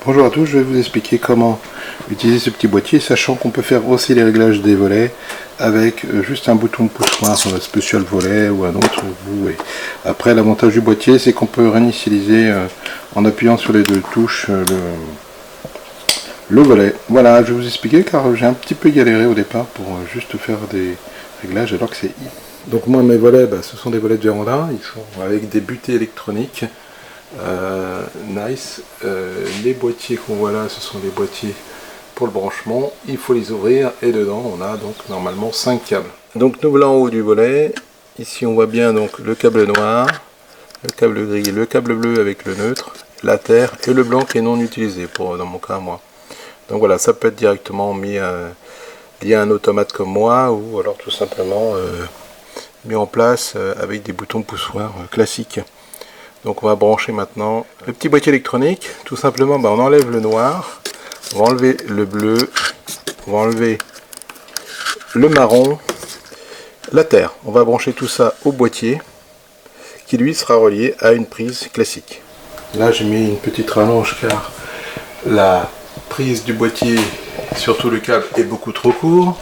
Bonjour à tous, je vais vous expliquer comment utiliser ce petit boîtier, sachant qu'on peut faire aussi les réglages des volets avec juste un bouton de poussoir spécial volet ou un autre. Après, l'avantage du boîtier, c'est qu'on peut réinitialiser en appuyant sur les deux touches le volet. Voilà, je vais vous expliquer car j'ai un petit peu galéré au départ pour juste faire des réglages alors que c'est... Donc moi, mes volets, ce sont des volets de véranda, ils sont avec des butées électroniques. Nice. Les boîtiers qu'on voit là, ce sont des boîtiers pour le branchement. Il faut les ouvrir et dedans on a donc normalement 5 câbles. Donc nous voilà en haut du volet. Ici on voit bien donc le câble noir, le câble gris, le câble bleu avec le neutre, la terre et le blanc qui est non utilisé pour dans mon cas moi. Donc voilà, ça peut être directement mis lié à un automate comme moi ou alors tout simplement mis en place avec des boutons poussoirs classiques. Donc on va brancher maintenant le petit boîtier électronique. Tout simplement, on enlève le noir, on va enlever le bleu, on va enlever le marron, la terre. On va brancher tout ça au boîtier qui lui sera relié à une prise classique. Là j'ai mis une petite rallonge car la prise du boîtier, surtout le câble, est beaucoup trop court.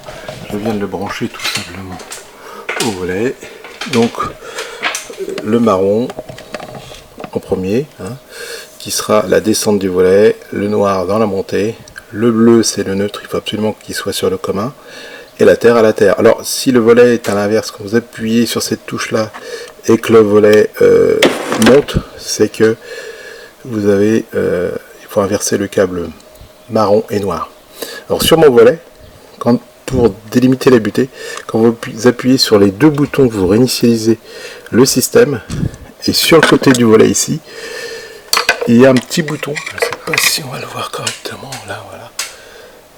Je viens de le brancher tout simplement au volet. Donc le marron en premier, qui sera la descente du volet, le noir dans la montée, le bleu c'est le neutre, il faut absolument qu'il soit sur le commun, et la terre à la terre. Alors si le volet est à l'inverse, quand vous appuyez sur cette touche là et que le volet monte, c'est que vous avez, il faut inverser le câble marron et noir. Alors sur mon volet, pour délimiter la butée, quand vous appuyez sur les deux boutons, vous réinitialisez le système. Et sur le côté du volet ici, il y a un petit bouton, je ne sais pas si on va le voir correctement, là voilà,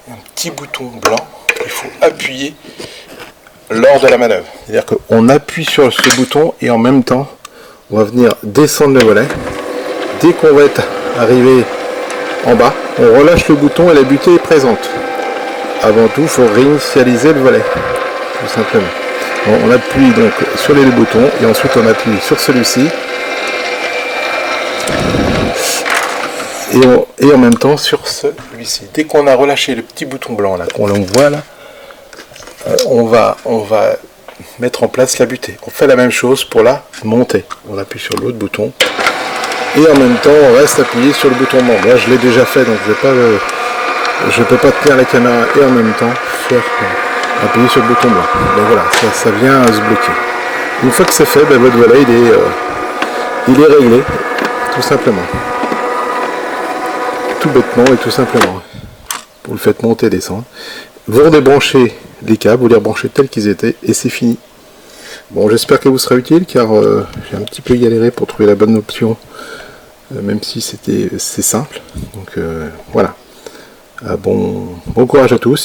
un petit bouton blanc qu'il faut appuyer lors de la manœuvre. C'est-à-dire qu'on appuie sur ce bouton et en même temps, on va venir descendre le volet. Dès qu'on va être arrivé en bas, on relâche le bouton et la butée est présente. Avant tout, il faut réinitialiser le volet, tout simplement. Bon, on appuie donc sur les deux boutons et ensuite on appuie sur celui-ci et en même temps sur celui-ci. Dès qu'on a relâché le petit bouton blanc là, qu'on voit là, on va mettre en place la butée. On fait la même chose pour la montée. On appuie sur l'autre bouton et en même temps on reste appuyé sur le bouton blanc. Là je l'ai déjà fait donc je ne peux pas tenir la caméra et en même temps faire appuyer sur le bouton blanc. Donc voilà, ça vient se bloquer. Une fois que c'est fait, votre volet il est réglé, tout simplement. Tout bêtement et tout simplement. Vous le faites monter et descendre. Vous redébranchez les câbles, vous les rebranchez tels qu'ils étaient et c'est fini. Bon, j'espère que vous sera utile car j'ai un petit peu galéré pour trouver la bonne option, même si c'est simple. Donc voilà. Bon courage à tous.